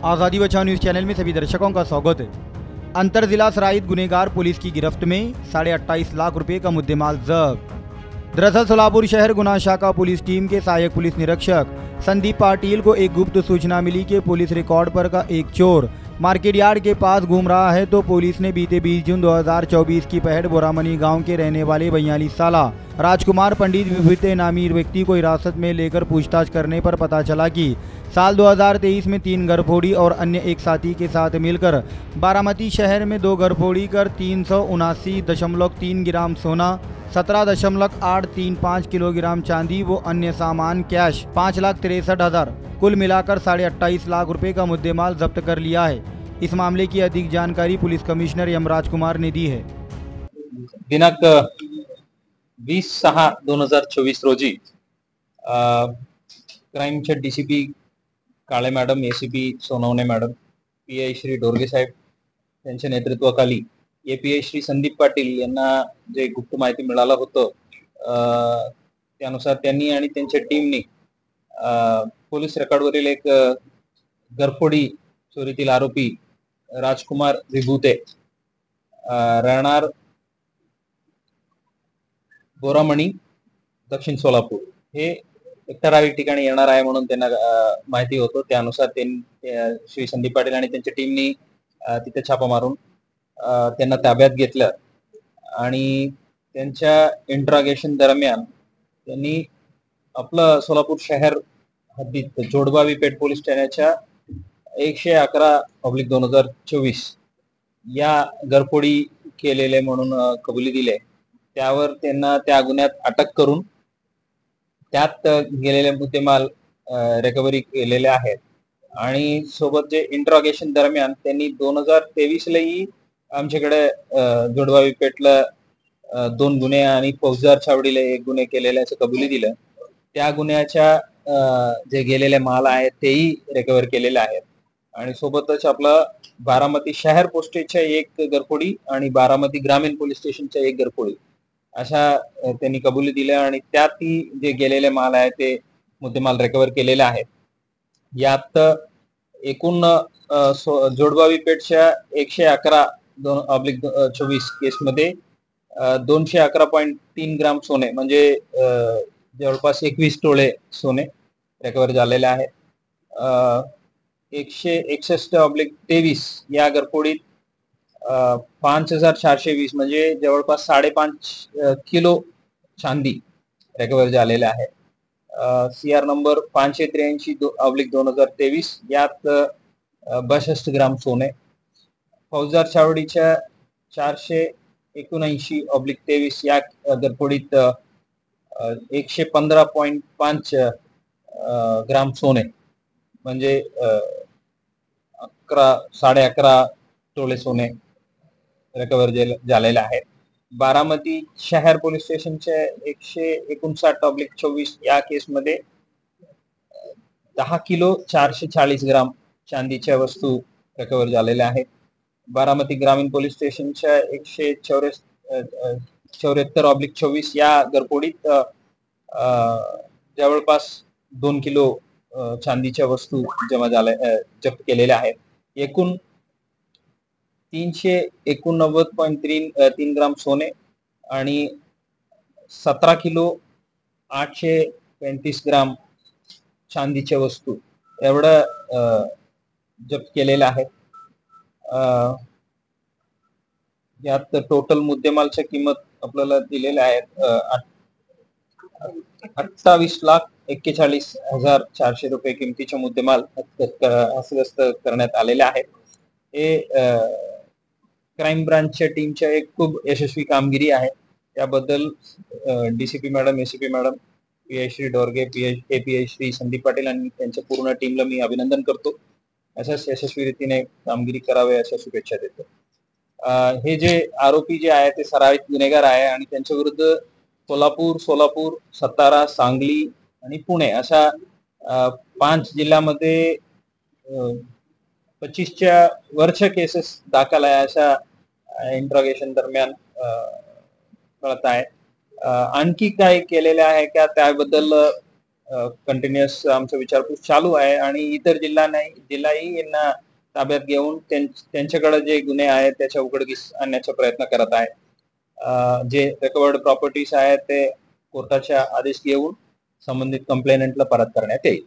आज़ादी बचाओ news channel में सभी दर्शकों का स्वागत है। अंतर जिला सराइत गुनेगार पुलिस की गिरफ्त में 28.5 लाख रुपए का मुद्देमाल जब्त। दरअसल सोलापुर शहर गुना शाखा पुलिस टीम के सहायक पुलिस निरीक्षक संदीप पाटिल को एक गुप्त सूचना मिली कि पुलिस रिकॉर्ड पर का एक चोर मार्केट यार्ड के पास घूम रहा है, तो पुलिस ने बीते 20 जून 2024 की पहर बोरामनी गांव के रहने वाले 42 साल राजकुमार पंडित विभूते नामी व्यक्ति को हिरासत में लेकर पूछताछ करने पर पता चला कि साल 2023 में 3 घरफोड़ी और अन्य एक साथी के साथ मिलकर बारामती शहर में 2 घरफोड़ी कर 379.3 ग्राम सोना, 17.835 किलोग्राम चांदी व अन्य सामान कैश 5,63,000 कुल मिलाकर 28.5 लाख रुपए का मुद्देमाल जब्त कर लिया है। इस मामले की अधिक जानकारी पुलिस कमिश्नर यमराज कुमार ने दी है। दिनांक 20/6/2024 रोजी क्राईमचे DCP Kale madam, ACP Sonawane madam, PI Shri Dorge साहेब यांच्या नेतृत्वाखाली एपीआय श्री संदीप पाटील यांना जे गुप्त माहिती मिळालं होतं त्यानुसार त्यांनी आणि त्यांच्या टीमने पोलीस रेकॉर्डवरील एक घरफोडी चोरीतील आरोपी राजकुमार विभूते राहणार बोरामणी दक्षिण सोलापूर हे एक ठराविक ठिकाणी येणार आहे म्हणून त्यांना माहिती होतं। त्यानुसार श्री संदीप पाटील आणि त्यांच्या टीमनी तिथे छापा मारून त्यांना ताब्यात घेतलं आणि त्यांच्या इंट्रॉगेशन दरम्यान त्यांनी आपलं सोलापूर शहर हद्दीत जोडबावी पेठ पोलीस ठाण्याच्या 111/2024 या घरफोडी केलेले म्हणून कबुली दिले। त्यावर त्यांना त्या गुन्ह्यात अटक करून त्यात गेलेले मुद्देमाल रिकव्हरी केलेले आहेत आणि सोबत जे इंट्रॉगेशन दरम्यान त्यांनी 2023 लाही आमच्याकडे जोडबावी पेठला 2 गुन्हे आणि फौजदार छावडीला 1 गुन्हे केलेल्याचं कबुली दिलं। त्या गुन्ह्याच्या जे गेलेले माल आहेत तेही रिकव्हर केलेले आहेत आणि सोबतच आपलं बारामती शहर पोस्टेजच्या 1 घरफोडी आणि बारामती ग्रामीण पोलीस स्टेशनच्या 1 घरफोडी अशा त्यांनी कबुली दिल्या आणि त्यातही जे गेलेले माल आहे ते मुद्देमाल रिकव्हर केलेले आहेत। यात एकूण जोडबावी पेठच्या 111/24 केसमध्ये 211.3 ग्राम सोने म्हणजे जवळपास 21 तोळे सोने रिकव्हर झालेले आहेत। 161/23 या घरफोडीत 5,420 म्हणजे जवळपास 5.5 किलो चांदी रिकव्हर झालेले आहे। सीआर नंबर 583/2023 यात 62 ग्राम सोने। फौजदार छावडीच्या 479/23 या घरफोडीत 115.5 ग्राम सोने म्हणजे 11.5 तोळे सोने रिकव्हर झालेले आहेत। बारामती शहर पोलीस स्टेशनच्या 159/24 या केसमध्ये 10 किलो 440 ग्राम चांदीच्या वस्तू रिकव्हर झालेल्या आहेत। बारामती ग्रामीण पोलीस स्टेशनच्या 174/24 या घरफोडीत जवळपास 2 किलो चांदीच्या वस्तू जप्त केलेल्या आहेत। एकूण 389.3 ग्राम सोने आणि 17 किलो 835 ग्राम चांदीच्या वस्तू एवढं जप्त केलेलं आहे। यात टोटल मुद्देमालच्या किंमत आपल्याला दिलेल्या आहेत 28,41,400 रुपये किमतीचे मुद्देमाल हस्तगत करण्यात आलेले आहेत। हे क्राईम ब्रांचच्या टीमच्या एक खूप यशस्वी कामगिरी आहे। त्याबद्दल DCP madam, ACP madam, PI Shri Dorge, API Shri Sandeep Patil आणि त्यांच्या पूर्ण टीमला मी अभिनंदन करतो। अशाच यशस्वी रीतीने कामगिरी करावे अशा शुभेच्छा देतो। हे जे आरोपी जे आहे ते सराईत गुन्हेगार आहे आणि त्यांच्या विरुद्ध सोलापूर, सातारा, सांगली आणि पुणे अशा 5 जिल्ह्यामध्ये 25च्या वरच्या केसेस दाखल आहे अशा इंट्रॉगेशन दरम्यान कळत आहे। आणखी काय केलेले आहे का त्याबद्दल कंटिन्युअस आमचं विचारपूस चालू आहे आणि इतर जिल्हाही यांना ताब्यात घेऊन त्यांच्याकडे जे गुन्हे आहेत त्याच्या उघडकीस आणण्याचा प्रयत्न करत आहे. जे रिकवर्ड प्रॉपर्टीज आहेत ते कोर्टाच्या आदेश घेऊन संबंधित कंप्लेनंटला परत करण्यात येईल.